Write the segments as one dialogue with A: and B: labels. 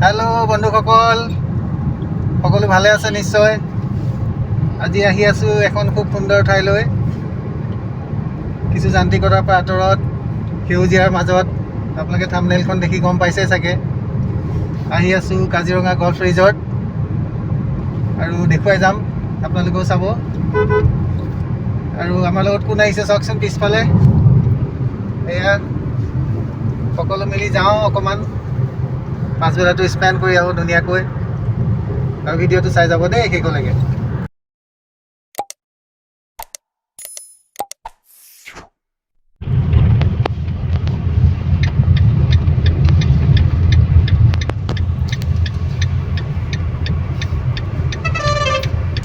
A: Hello' বন্ধুসকল, সকলো ভালে আছে নিশ্চয়। আজি আহি আছোঁ এখন খুব সুন্দৰ ঠাইলৈ, কিছু যান্ত্ৰিকতাৰ পৰা আঁতৰত, সেউজীয়াৰ মাজত। আপোনালোকে থাম্বনেইলখন দেখি গম পাইছে চাগে। আহি আছোঁ কাজিৰঙা গল্ফ ৰিজৰ্ট, আৰু দেখুৱাই যাম, আপোনালোকেও চাব। আৰু আমাৰ লগত কোন আহিছে চাওকচোন পিছফালে। এয়া সকলো মিলি যাওঁ, অকণমান পাছবেলাটো স্পেণ্ড কৰি আহোঁ ধুনীয়াকৈ। আৰু ভিডিঅ'টো চাই যাব দেই শেষলৈকে।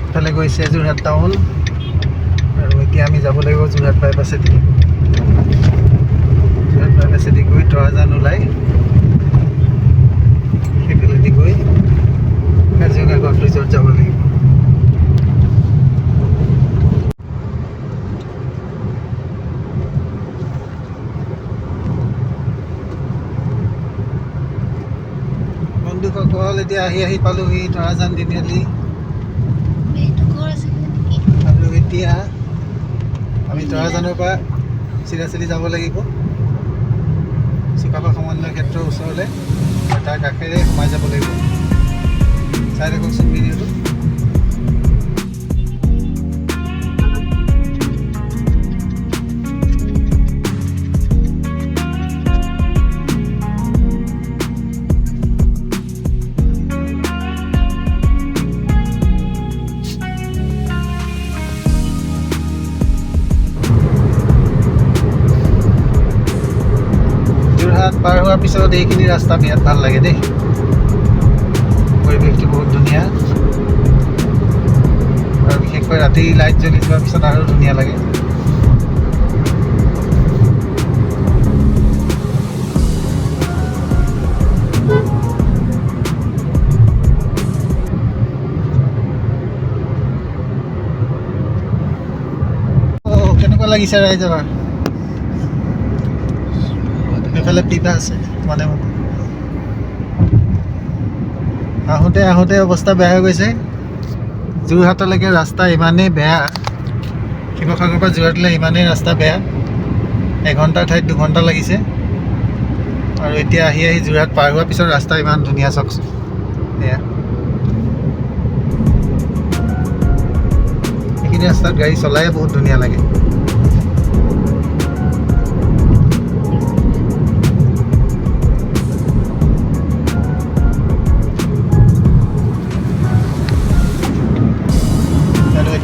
A: ইফালে গৈছে যোৰহাট টাউন, আৰু এতিয়া আমি যাব লাগিব যোৰহাট বাইপাছেদি। যোৰহাট বাইপাছেদি গৈ তৰাজান ওলাই সেইফালেদি গৈ কাজিৰঙা গল্ফ ৰিজৰ্ট যাব লাগিব। বন্ধুসকল, এতিয়া আহি পালোহি তৰাজান তিনিআলি। আৰু এতিয়া আমি তৰাজানৰ পৰা চিৰাচলি যাব লাগিব চুকাফা সমন্বয় ক্ষেত্ৰৰ ওচৰলৈ, আৰু তাৰ কাষেৰে সোমাই যাব লাগিব। চাই থাককচোন ভিডিঅ'টো। পাৰ হোৱাৰ পিছত এইখিনি ৰাস্তা বিৰাট ভাল লাগে দেই, পৰিৱেশটো বহুত ধুনীয়া, আৰু বিশেষকৈ ৰাতি লাইট জ্বলি যোৱাৰ পিছত আৰু ধুনীয়া লাগে। কেনেকুৱা লাগিছে ৰাইজৰ? এইফালে পিপা আছে মানে আহোঁতে অৱস্থা বেয়া হৈ গৈছে। যোৰহাটলৈকে ৰাস্তা ইমানেই বেয়া, শিৱসাগৰৰ পৰা যোৰহাটলৈ ইমানেই ৰাস্তা বেয়া, এঘণ্টাৰ ঠাইত 2 ঘণ্টা লাগিছে। আৰু এতিয়া আহি যোৰহাট পাৰ হোৱাৰ পিছত ৰাস্তা ইমান ধুনীয়া চাওকচোন। এয়া এইখিনি ৰাস্তাত গাড়ী চলায়ে বহুত ধুনীয়া লাগে।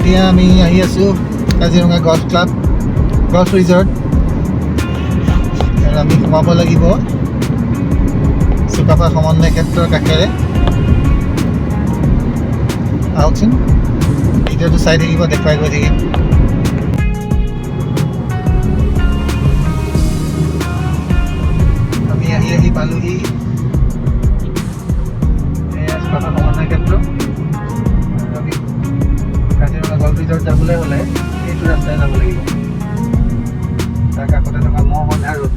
A: এতিয়া আমি আহি আছোঁ Kaziranga golf club golf resort, আৰু আমি সোমাব লাগিব চুকাফা সমন্বয় ক্ষেত্ৰৰ কাষেৰে। আহকচোন, ভিডিঅ'টো চাই থাকিব, দেখুৱাই গৈ থাকিম। আমি আহি পালোহি চুকাফা সমন্বয় ক্ষেত্ৰ। কাজিৰঙা গল্ফ ৰিজৰ্ট যাবলৈ হ'লে এইটো ৰাস্তাই যাব লাগিব। তাৰ কাষতে থকা মহবন্ধা ৰোড,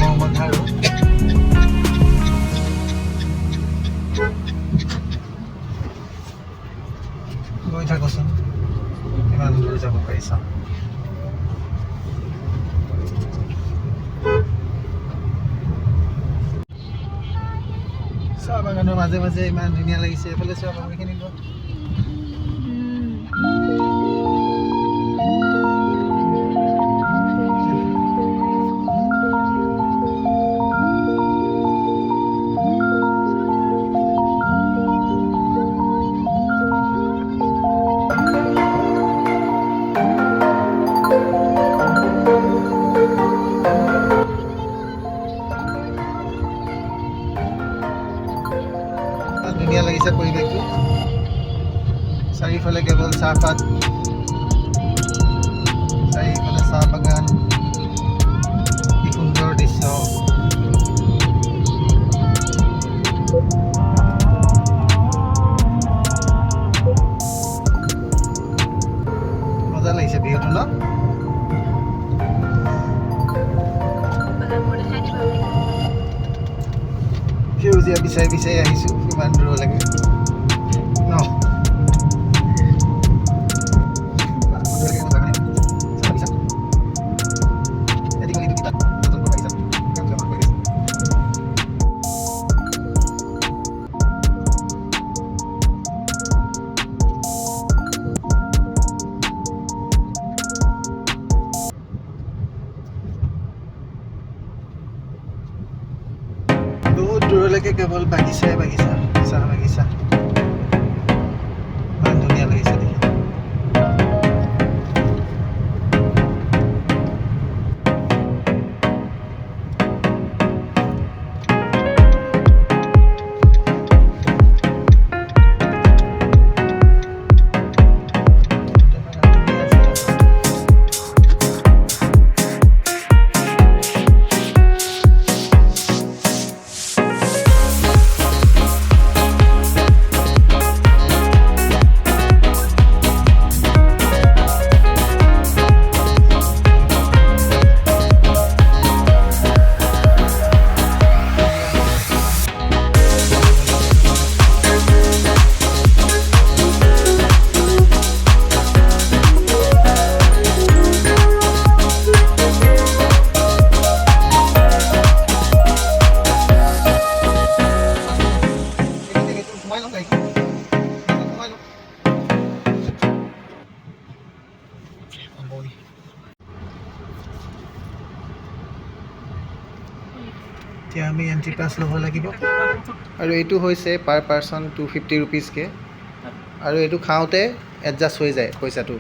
A: মহবন্ধা ৰোড। গৈ থাকোচোন, কিমান দূৰ যাব পাৰি চাওঁ। চাহ বাগানৰ মাজে মাজে ইমান ধুনীয়া লাগিছে। এইফালে চাহ বাগানখিনি গ'ল। ধুনীয়া লাগিছে পৰিৱেশটো, চাৰিওফালে কেৱল চাহপাত, চাৰিওফালে চাহ বাগান, কি সুন্দৰ দৃশ্য। মজা লাগিছে ভিউটো ন? সেউজীয়া বিচাৰি বিচাৰি আহিছোঁ ইমান দূৰলৈকে ন বহুত দূৰলৈকে কেৱল বাগিচাই বাগিচা চাহ বাগিচা ইমান ধুনীয়া লাগিছে দেখি এতিয়া আমি এণ্ট্ৰি পাছ ল'ব লাগিব আৰু এইটো হৈছে পাৰ পাৰ্চন 250 ৰুপিজকৈ আৰু এইটো খাওঁতে এডজাষ্ট হৈ যায় পইচাটো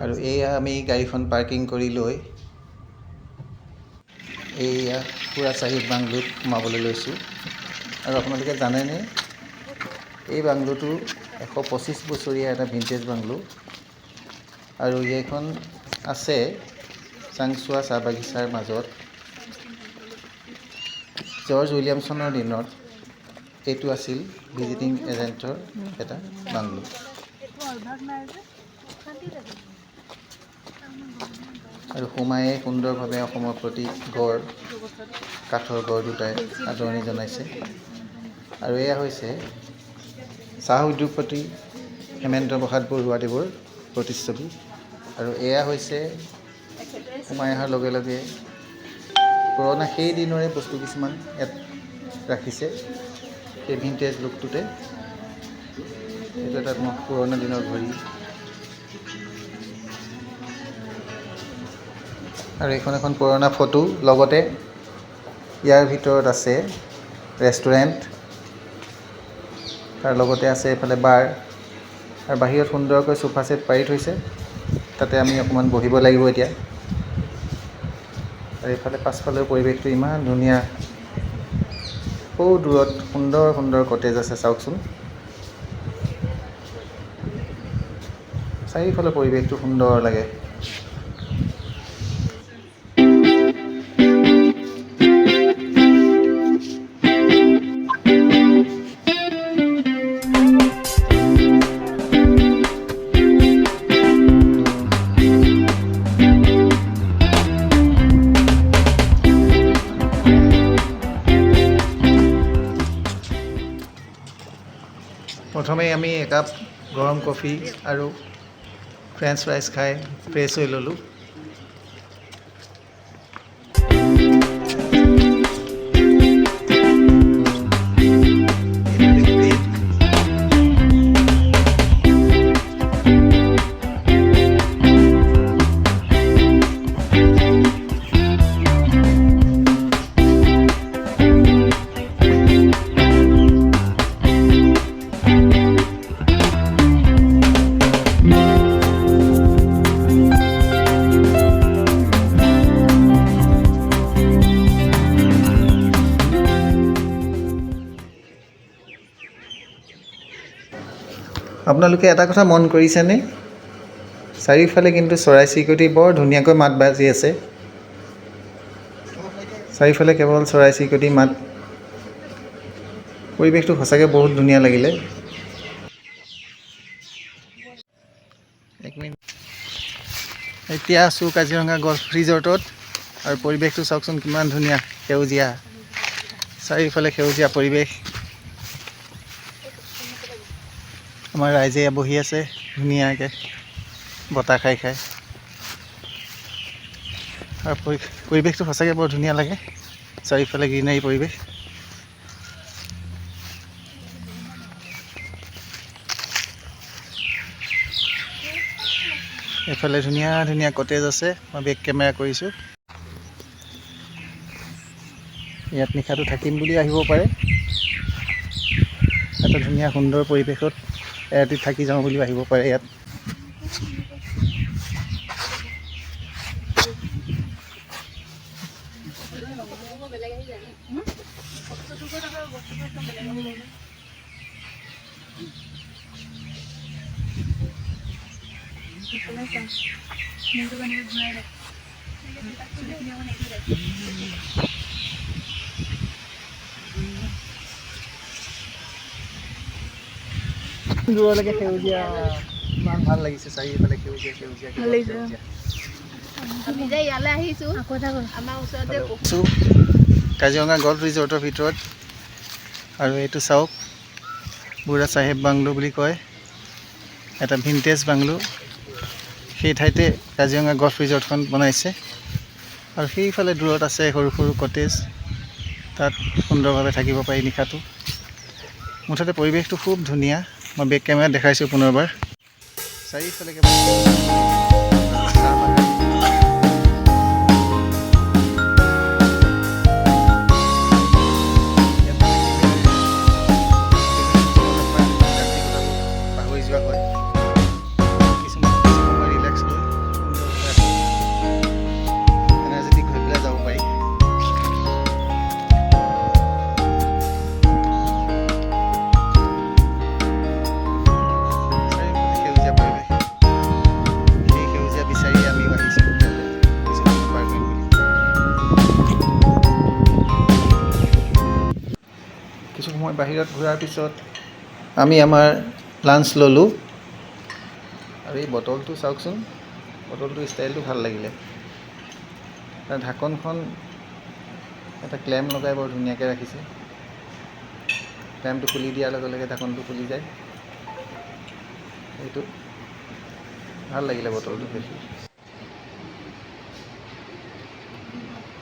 A: আৰু এয়া আমি গাড়ীখন পাৰ্কিং কৰি লৈ এইয়া পুৰা চাহিব বাংলোত সোমাবলৈ লৈছোঁ আৰু আপোনালোকে জানেনে এই বাংলোটো 125 বছৰীয়া এটা ভিনটেজ বাংলো আৰু এইখন আছে চাংচুৱা চাহ বাগিচাৰ মাজত জৰ্জ উইলিয়ামছনৰ দিনত এইটো আছিল ভিজিটিং এজেণ্টৰ এটা বাংলো আৰু সোমায়ে সুন্দৰভাৱে অসমৰ প্ৰতি গড় কাঠৰ গড় দুটাই আদৰণি জনাইছে আৰু এয়া হৈছে চাহ উদ্যোগপতি হেমেন্দ্ৰ প্ৰসাদ বৰুৱাদেৱৰ প্ৰতিচ্ছবি আৰু এয়া হৈছে সোমাই অহাৰ লগে লগে পুৰণা সেই দিনৰে বস্তু কিছুমান ইয়াত ৰাখিছে সেই ভিনটেজ লুকটোতে এইটো এটা পুৰণা দিনৰ ঘড়ী আৰু এইখন এখন পুৰণা ফটো লগতে ইয়াৰ ভিতৰত আছে ৰেষ্টুৰেণ্ট তাৰ লগতে আছে এইফালে বাৰ আৰু বাহিৰত সুন্দৰকৈ সোফা ছেট পাৰি থৈছে তাতে আমি অকণমান বহিব লাগিব এতিয়া আৰু এইফালে পাছফালৰ পৰিৱেশটো ইমান ধুনীয়া বহু দূৰত সুন্দৰ সুন্দৰ কটেজ আছে চাওকচোন চাৰিওফালৰ পৰিৱেশটো সুন্দৰ লাগে প্ৰথমে আমি একাপ গৰম কফি আৰু ফ্ৰেঞ্চ ফ্ৰাইজ খাই ফ্ৰেছ হৈ ল'লোঁ আপোনালোকে এটা কথা মন কৰিছেনে? চাৰিওফালে কিন্তু চৰাই চিৰিকটি বৰ ধুনীয়াকৈ মাত বাজি আছে। চাৰিওফালে কেৱল চৰাই চিৰিকটি মাত। পৰিৱেশটো সঁচাকৈ বহুত ধুনীয়া লাগিলে। এক মিনিট। এতিয়া আছোঁ কাজিৰঙা গল্ফ ৰিজৰ্টত আৰু পৰিৱেশটো চাওকচোন কিমান ধুনীয়া, সেউজীয়া। চাৰিওফালে সেউজীয়া পৰিৱেশ। আমাৰ ৰাইজে বহি আছে ধুনীয়াকৈ বতাহ খাই খাই। আৰু পৰিৱেশটো সঁচাকৈ বৰ ধুনীয়া লাগে, চাৰিওফালে গ্ৰীনাৰী পৰিৱেশ। এইফালে ধুনীয়া ধুনীয়া কটেজ আছে। মই বেক কেমেৰা কৰিছোঁ। ইয়াত নিশাটো থাকিম বুলি আহিব পাৰে। এটা ধুনীয়া সুন্দৰ পৰিৱেশত এৰাতি থাকি যাওঁ বুলিও আহিব পাৰে ইয়াত। দূৰলৈকে সেউজীয়া, ইমান ভাল লাগিছে চাৰিওফালে সেউজীয়া সেউজীয়া সেউজীয়া।
B: আমি যে ইয়ালৈ আহিছোঁ, আমাৰ ওচৰতে
A: কাজিৰঙা গল্ফ ৰিজৰ্টৰ ভিতৰত। আৰু এইটো চাওক, বুঢ়া চাহেব বাংলো বুলি কয়, এটা ভিনটেজ বাংলো। সেই ঠাইতে কাজিৰঙা গল্ফ ৰিজৰ্টখন বনাইছে। আৰু সেইফালে দূৰত আছে সৰু সৰু কটেজ, তাত সুন্দৰভাৱে থাকিব পাৰি নিশাটো। মুঠতে পৰিৱেশটো খুব ধুনীয়া। মই বেক কেমেৰাত দেখাইছোঁ পুনৰবাৰ। চাৰিওফালে কেৱল চাহ বাগান। পাহৰি যোৱা হয় কিছুমান সময় ৰিলেক্স লৈ এনাৰ্জেটিক হৈ পেলাই যাব পাৰি। সেউজীয়া পৰিৱেশ, সেই সেউজীয়া বিচাৰি আমিও আহিছোঁ ইয়ালৈ কিছু সময় পাৰ কৰিম বুলি। কিছু সময় বাহিৰত ঘূৰাৰ পিছত আমি আমাৰ লাঞ্চ ল'লোঁ। আৰু এই বটলটো চাওকচোন, বটলটোৰ ষ্টাইলটো ভাল লাগিলে। তাৰ ঢাকনখন এটা ক্লেম লগাই বৰ ধুনীয়াকৈ ৰাখিছে। ক্লেমটো খুলি দিয়াৰ লগে লগে ঢাকনটো খুলি যায়। এইটো ভাল লাগিলে বটলটো দেখি।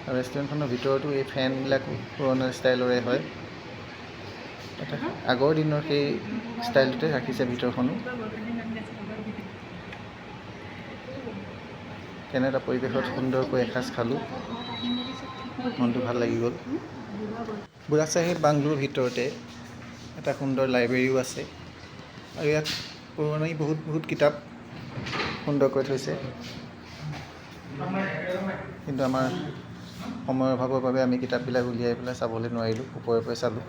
A: আৰু ৰেষ্টুৰেণ্টখনৰ ভিতৰতো এই ফেনবিলাকো পুৰণা ষ্টাইলৰে হয়। এটা আগৰ দিনৰ সেই ষ্টাইলটোতে ৰাখিছে ভিতৰখনো। তেনে এটা পৰিৱেশত সুন্দৰকৈ এসাঁজ খালোঁ, মনটো ভাল লাগি গ'ল। বুঢ়া চাহেব বাংলোৰ ভিতৰতে এটা সুন্দৰ লাইব্ৰেৰীও আছে। আৰু ইয়াত পুৰণি বহুত কিতাপ সুন্দৰকৈ থৈছে। কিন্তু আমাৰ সময়ৰ অভাৱৰ বাবে আমি কিতাপবিলাক উলিয়াই পেলাই চাবলৈ নোৱাৰিলোঁ, ওপৰে ওপৰে চালোঁ।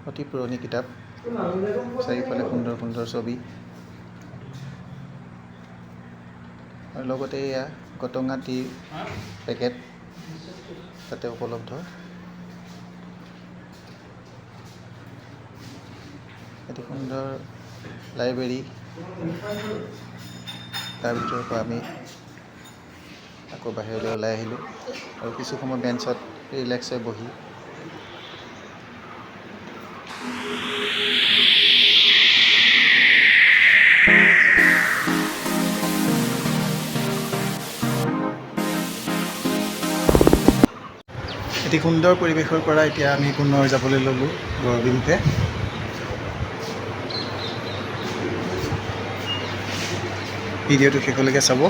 A: অতি পুৰণি কিতাপ, চাৰিওফালে সুন্দৰ সুন্দৰ ছবি। আৰু লগতে এয়া কটঙা টিৰ পেকেট তাতে উপলব্ধ। এটি সুন্দৰ লাইব্ৰেৰী। তাৰ ভিতৰৰ পৰা আমি আকৌ বাহিৰলৈ ওলাই আহিলোঁ আৰু কিছু সময় বেঞ্চত ৰিলেক্স হৈ বহি এটি সুন্দৰ পৰিৱেশৰ পৰা এতিয়া আমি পুনৰ যাবলৈ ল'লোঁ ঘৰৰ অভিমুখে। ভিডিঅ'টো শেষলৈকে চাব।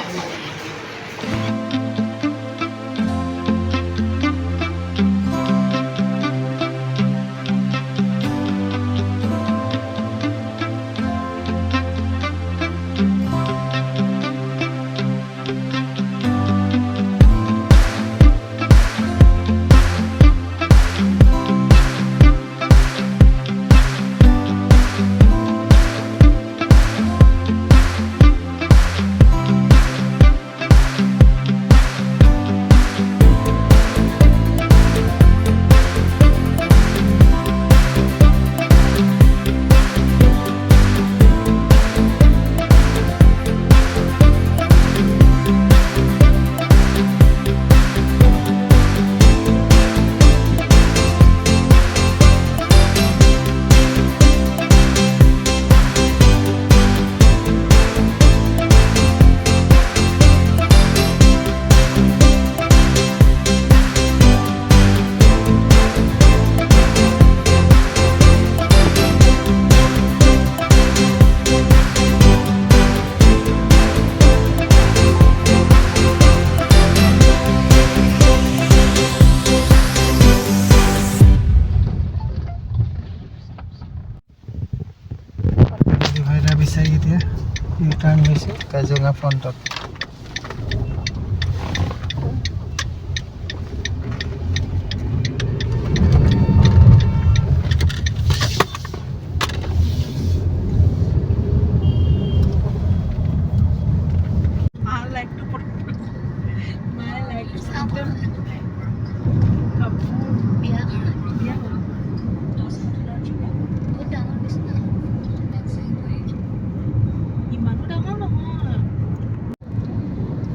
A: কাজিৰঙা ফ্ৰণ্টত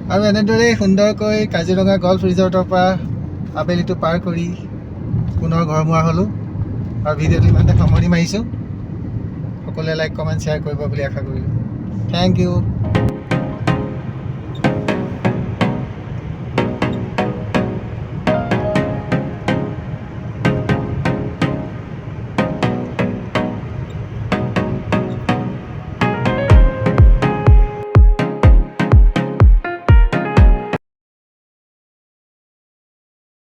A: আৰু এনেদৰেই সুন্দৰকৈ কাজিৰঙা গল্ফ ৰিজৰ্টৰ পৰা আবেলিটো পাৰ কৰি পুনৰ ঘৰমুৱা হ'লোঁ আৰু ভিডিঅ'টো ইমানতে সামৰণি মাৰিছোঁ সকলোৱে লাইক কমেণ্ট শ্বেয়াৰ কৰিব বুলি আশা কৰিলোঁ থেংক ইউ